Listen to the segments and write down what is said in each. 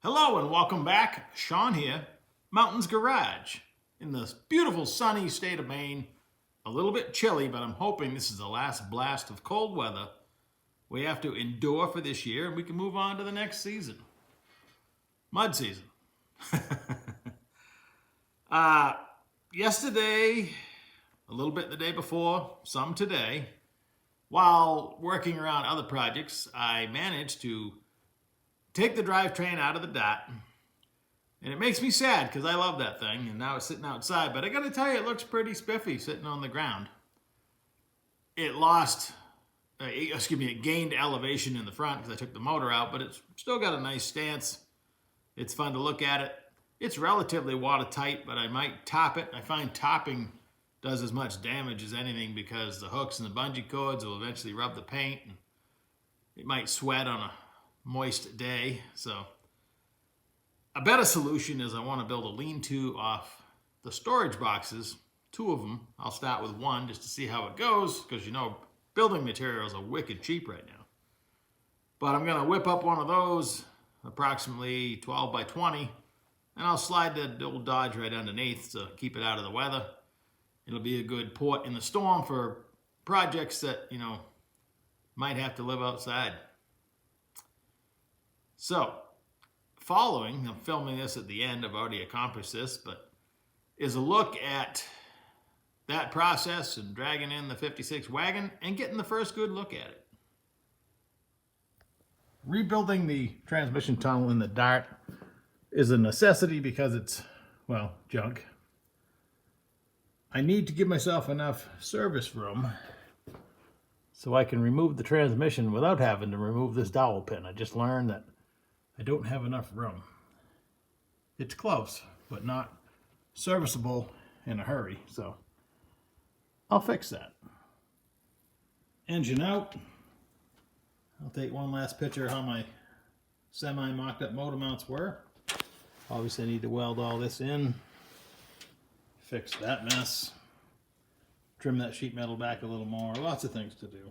Hello and welcome back. Sean here, Mountains Garage, in this beautiful sunny state of Maine. A little bit chilly, but I'm hoping this is the last blast of cold weather we have to endure for this year and we can move on to the next season. Mud season. Yesterday, a little bit the day before, some today, while working around other projects, I managed to take the drivetrain out of the DOT. And it makes me sad because I love that thing and now it's sitting outside. But I got to tell you, it looks pretty spiffy sitting on the ground. It it gained elevation in the front because I took the motor out, but it's still got a nice stance. It's fun to look at it. It's relatively watertight, but I might top it. I find topping does as much damage as anything because the hooks and the bungee cords will eventually rub the paint and it might sweat on a moist day. So a better solution is I want to build a lean-to off the storage boxes, 2 of them. I'll start with 1 just to see how it goes because building materials are wicked cheap right now. But I'm going to whip up one of those, approximately 12 by 20, and I'll slide the old Dodge right underneath to keep it out of the weather. It'll be a good port in the storm for projects that, might have to live outside. So, I'm filming this at the end, I've already accomplished this, but is a look at that process and dragging in the 56 Wagon and getting the first good look at it. Rebuilding the transmission tunnel in the Dart is a necessity because it's, junk. I need to give myself enough service room so I can remove the transmission without having to remove this dowel pin. I just learned that I don't have enough room. It's close, but not serviceable in a hurry, so I'll fix that. Engine out. I'll take one last picture of how my semi-mocked up motor mounts were. Obviously I need to weld all this in, fix that mess, trim that sheet metal back a little more, lots of things to do.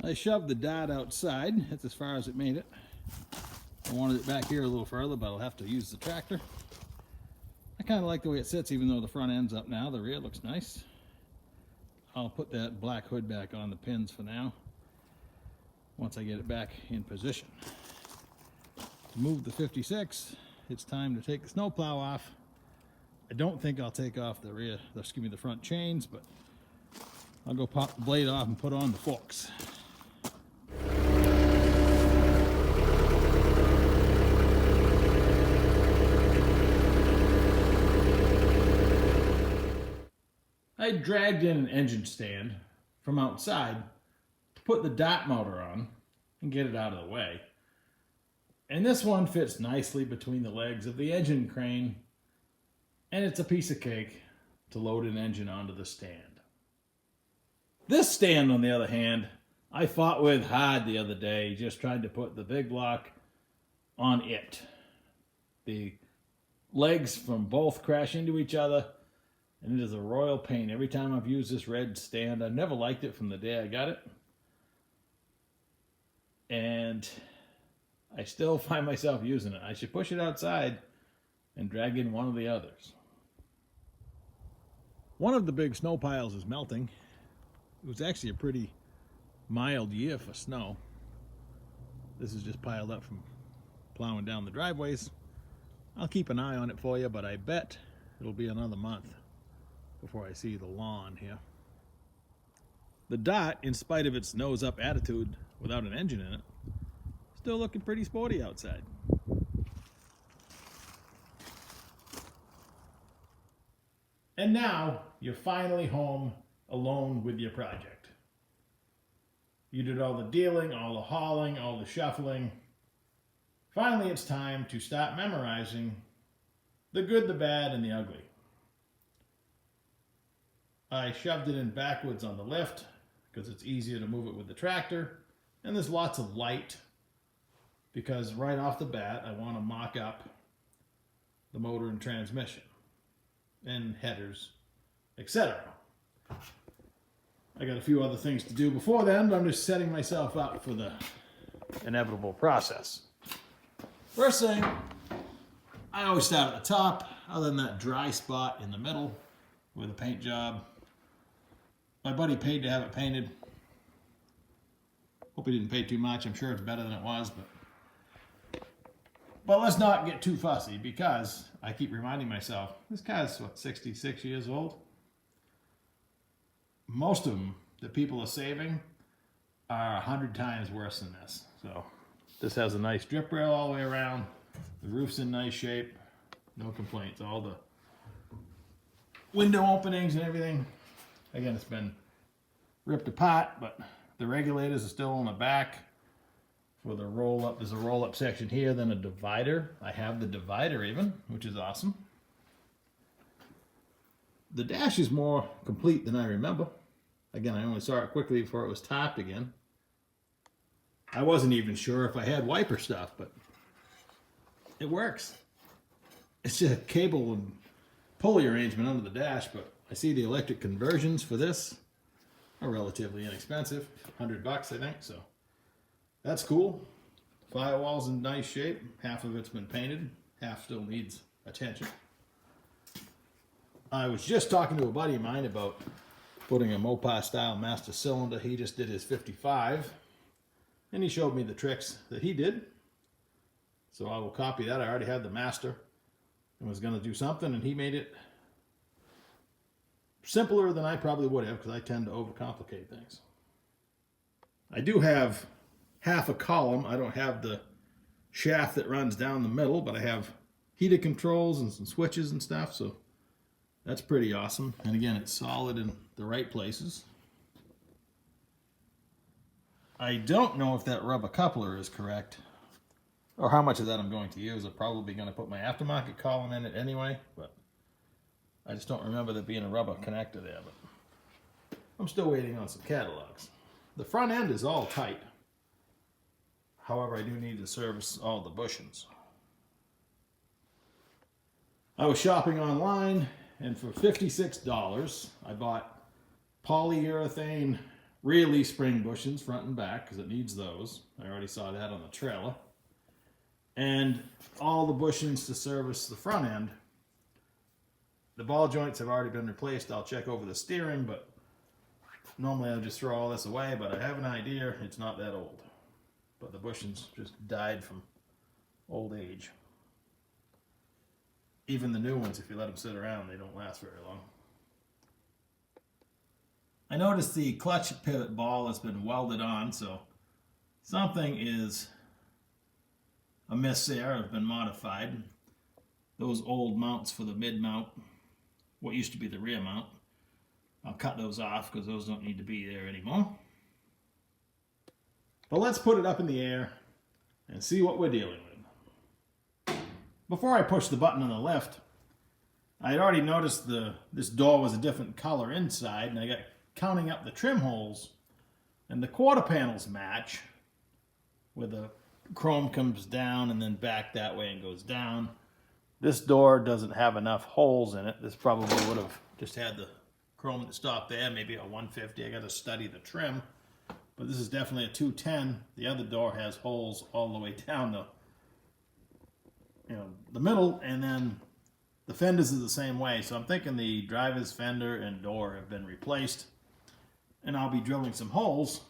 I shoved the dot outside, that's as far as it made it. I wanted it back here a little further, but I'll have to use the tractor. I kind of like the way it sits, even though the front end's up now. The rear looks nice. I'll put that black hood back on the pins for now, once I get it back in position. To move the 56, it's time to take the snowplow off. I don't think I'll take off the front chains, but I'll go pop the blade off and put on the forks. I dragged in an engine stand from outside to put the DOT motor on and get it out of the way. And this one fits nicely between the legs of the engine crane, and it's a piece of cake to load an engine onto the stand. This stand, on the other hand, I fought with hard the other day, just trying to put the big block on it. The legs from both crash into each other, and it is a royal pain. Every time I've used this red stand, I've never liked it from the day I got it. And I still find myself using it. I should push it outside and drag in one of the others. One of the big snow piles is melting. It was actually a pretty mild year for snow. This is just piled up from plowing down the driveways. I'll keep an eye on it for you, but I bet it'll be another month before I see the lawn here. The DOT, in spite of its nose up attitude without an engine in it, still looking pretty sporty outside. And now you're finally home alone with your project. You did all the dealing, all the hauling, all the shuffling. Finally, it's time to start memorizing the good, the bad, and the ugly. I shoved it in backwards on the lift because it's easier to move it with the tractor, and there's lots of light because right off the bat I want to mock up the motor and transmission and headers, etc. I got a few other things to do before then, but I'm just setting myself up for the inevitable process. First thing, I always start at the top, other than that dry spot in the middle with a paint job. My buddy paid to have it painted. Hope he didn't pay too much. I'm sure it's better than it was, but let's not get too fussy, because I keep reminding myself, this car's, what, 66 years old? Most of them that people are saving are 100 times worse than this. So this has a nice drip rail all the way around. The roof's in nice shape. No complaints. All the window openings and everything. Again, it's been ripped apart, but the regulators are still on the back for the roll-up. There's a roll-up section here, then a divider. I have the divider even, which is awesome. The dash is more complete than I remember. Again, I only saw it quickly before it was topped again. I wasn't even sure if I had wiper stuff, but it works. It's just a cable and pulley arrangement under the dash, but I see the electric conversions for this are relatively inexpensive, $100 I think, so that's cool. Firewall's in nice shape. Half of it's been painted, half still needs attention. I was just talking to a buddy of mine about putting a Mopar style master cylinder. He just did his 55, and he showed me the tricks that he did. So I will copy that. I already had the master and was going to do something, and he made it simpler than I probably would have, because I tend to overcomplicate things. I do have half a column. I don't have the shaft that runs down the middle, but I have heated controls and some switches and stuff, so that's pretty awesome. And again, it's solid in the right places. I don't know if that rubber coupler is correct, or how much of that I'm going to use. I'm probably going to put my aftermarket column in it anyway, but I just don't remember there being a rubber connector there. But I'm still waiting on some catalogs. The front end is all tight. However, I do need to service all the bushings. I was shopping online, and for $56, I bought polyurethane really spring bushings front and back, because it needs those. I already saw that on the trailer. And all the bushings to service the front end. The ball joints have already been replaced. I'll check over the steering, but normally I'll just throw all this away, but I have an idea it's not that old. But the bushings just died from old age. Even the new ones, if you let them sit around, they don't last very long. I noticed the clutch pivot ball has been welded on, so something is amiss there. It's been modified. Those old mounts for the mid mount, what used to be the rear mount, I'll cut those off because those don't need to be there anymore. But let's put it up in the air and see what we're dealing with. Before I push the button on the lift, I had already noticed this door was a different color inside, and I got counting up the trim holes, and the quarter panels match, where the chrome comes down and then back that way and goes down. This door doesn't have enough holes in it. This probably would have just had the chrome that stopped there, maybe a 150. I got to study the trim, but this is definitely a 210. The other door has holes all the way down the middle, and then the fenders are the same way. So I'm thinking the driver's fender and door have been replaced, and I'll be drilling some holes.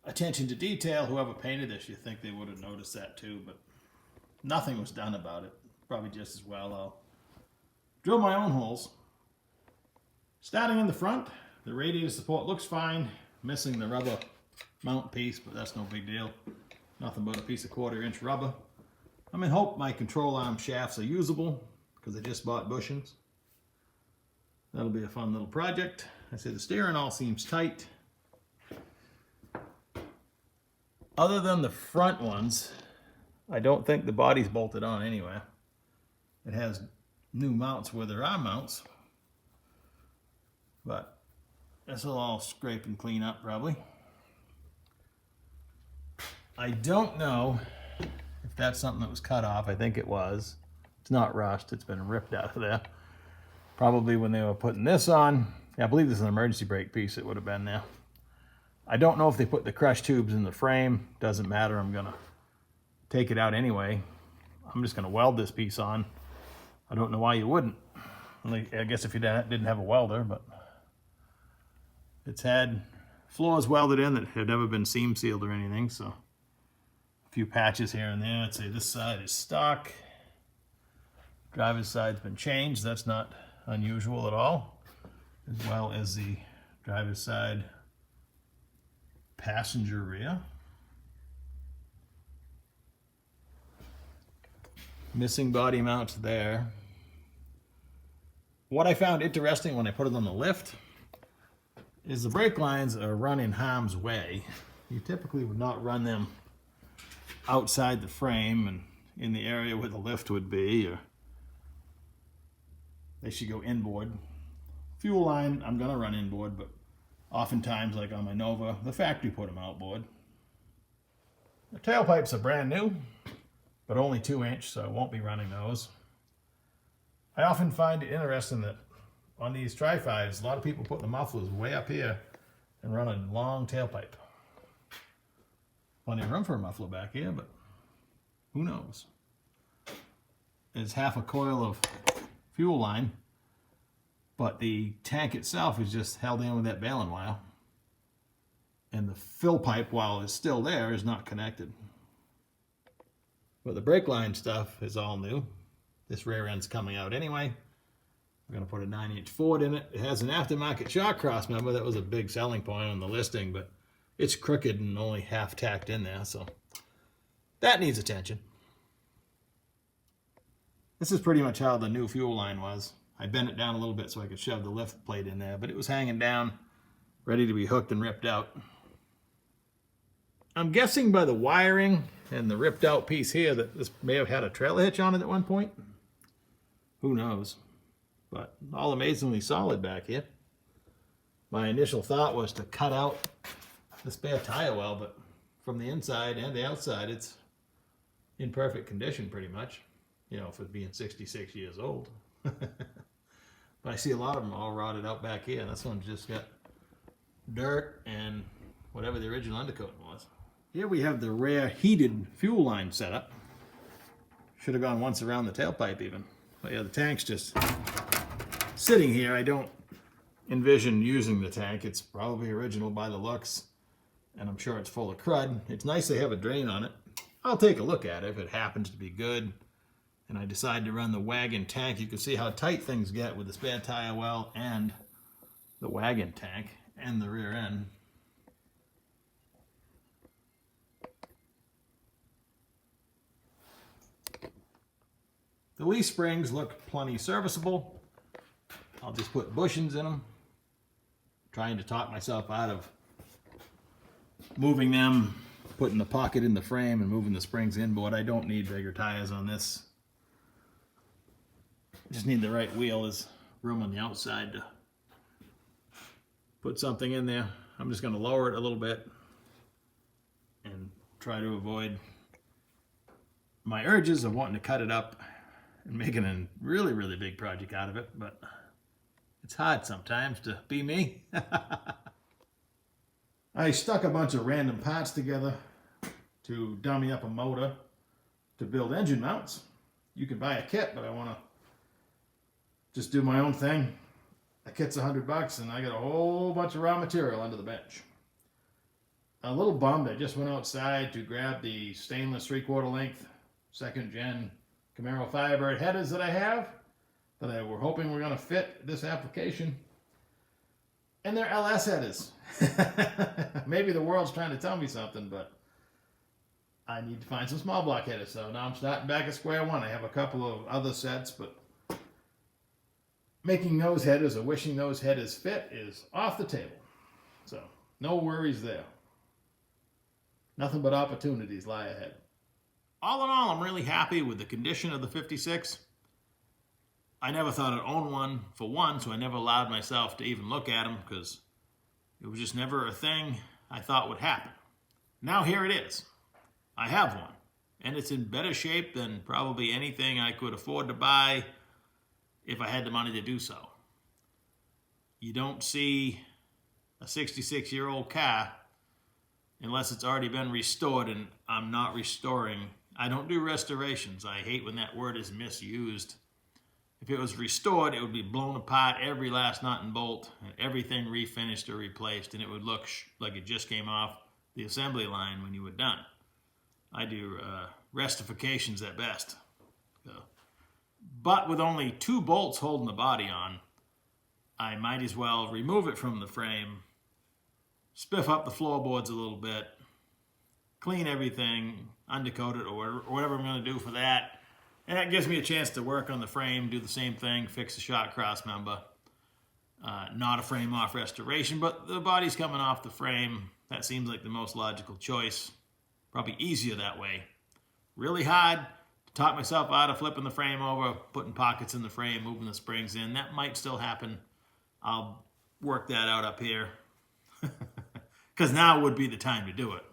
Attention to detail, whoever painted this, you think they would have noticed that too, but nothing was done about it. Probably just as well I'll drill my own holes. Starting in the front, the radiator support looks fine, missing the rubber mount piece, but that's no big deal. Nothing but a piece of 1/4 inch rubber. I'm in hope my control arm shafts are usable, because I just bought bushings. That'll be a fun little project. I say the steering all seems tight. Other than the front ones, I don't think the body's bolted on anyway. It has new mounts where there are mounts, but this will all scrape and clean up probably. I don't know if that's something that was cut off. I think it was. It's not rust, it's been ripped out of there. Probably when they were putting this on. Yeah, I believe this is an emergency brake piece. It would have been there. I don't know if they put the crush tubes in the frame. Doesn't matter. I'm gonna take it out anyway. I'm just going to weld this piece on. I don't know why you wouldn't. I guess if you didn't have a welder, but it's had floors welded in that had never been seam sealed or anything, so a few patches here and there. I'd say this side is stock. Driver's side's been changed. That's not unusual at all, as well as the driver's side passenger rear. Missing body mounts there. What I found interesting when I put it on the lift is the brake lines are run in harm's way. You typically would not run them outside the frame and in the area where the lift would be, or they should go inboard. Fuel line, I'm gonna run inboard, but oftentimes, like on my Nova, the factory put them outboard. The tailpipes are brand new, but only 2-inch, so I won't be running those. I often find it interesting that on these Tri-5s, a lot of people put the mufflers way up here and run a long tailpipe. Plenty of room for a muffler back here, but who knows? There's half a coil of fuel line, but the tank itself is just held in with that baling wire. And the fill pipe, while it's still there, is not connected. But the brake line stuff is all new. This rear end's coming out anyway. We're going to put a 9-inch Ford in it. It has an aftermarket shock cross member. That was a big selling point on the listing, but it's crooked and only half tacked in there, so that needs attention. This is pretty much how the new fuel line was. I bent it down a little bit so I could shove the lift plate in there, but it was hanging down, ready to be hooked and ripped out. I'm guessing by the wiring and the ripped out piece here that this may have had a trailer hitch on it at one point. Who knows? But all amazingly solid back here. My initial thought was to cut out the spare tire well, but from the inside and the outside, it's in perfect condition pretty much. You know, for being 66 years old. But I see a lot of them all rotted out back here, and this one's just got dirt and whatever the original undercoating was. Here we have the rear heated fuel line setup. Should have gone once around the tailpipe even. But yeah, the tank's just sitting here. I don't envision using the tank. It's probably original by the looks, and I'm sure it's full of crud. It's nice they have a drain on it. I'll take a look at it if it happens to be good. And I decide to run the Wagon tank. You can see how tight things get with the spare tire well and the Wagon tank and the rear end. The leaf springs look plenty serviceable. I'll just put bushings in them. Trying to talk myself out of moving them, putting the pocket in the frame and moving the springs inboard. I don't need bigger tires on this. Just need the right wheel. There's room on the outside to put something in there. I'm just going to lower it a little bit and try to avoid my urges of wanting to cut it up and making a really, really big project out of it, but it's hard sometimes to be me. I stuck a bunch of random parts together to dummy up a motor to build engine mounts. You can buy a kit, but I want to just do my own thing. A kit's $100 and I got a whole bunch of raw material under the bench. A little bummed, I just went outside to grab the stainless 3/4 length 2nd gen Camaro Firebird headers that I have, that I were hoping were going to fit this application. And they're LS headers. Maybe the world's trying to tell me something, but I need to find some small block headers. So now I'm starting back at square one. I have a couple of other sets, but making those headers or wishing those headers fit is off the table. So no worries there. Nothing but opportunities lie ahead. All in all, I'm really happy with the condition of the 56. I never thought I'd own one for one, so I never allowed myself to even look at them because it was just never a thing I thought would happen. Now here it is. I have one, and it's in better shape than probably anything I could afford to buy if I had the money to do so. You don't see a 66-year-old car unless it's already been restored, and I'm not restoring I don't do restorations. I hate when that word is misused. If it was restored, it would be blown apart, every last nut and bolt, and everything refinished or replaced, and it would look like it just came off the assembly line when you were done. I do restifications at best. So. But with only 2 bolts holding the body on, I might as well remove it from the frame, spiff up the floorboards a little bit, clean everything, undercoat it, or whatever I'm going to do for that. And that gives me a chance to work on the frame, do the same thing, fix the shot cross member. Not a frame off restoration, but the body's coming off the frame. That seems like the most logical choice. Probably easier that way. Really hard to talk myself out of flipping the frame over, putting pockets in the frame, moving the springs in. That might still happen. I'll work that out up here. Because now would be the time to do it.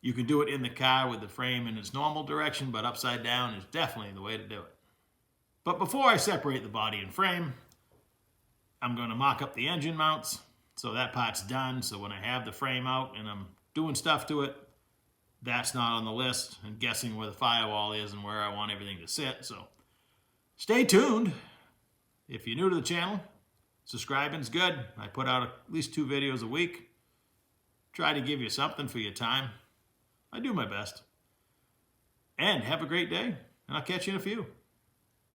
You can do it in the car with the frame in its normal direction, but upside down is definitely the way to do it. But before I separate the body and frame, I'm going to mock up the engine mounts. So that part's done. So when I have the frame out and I'm doing stuff to it, that's not on the list and guessing where the firewall is and where I want everything to sit. So stay tuned. If you're new to the channel, subscribing's good. I put out at least 2 videos a week. Try to give you something for your time. I do my best. And have a great day, and I'll catch you in a few.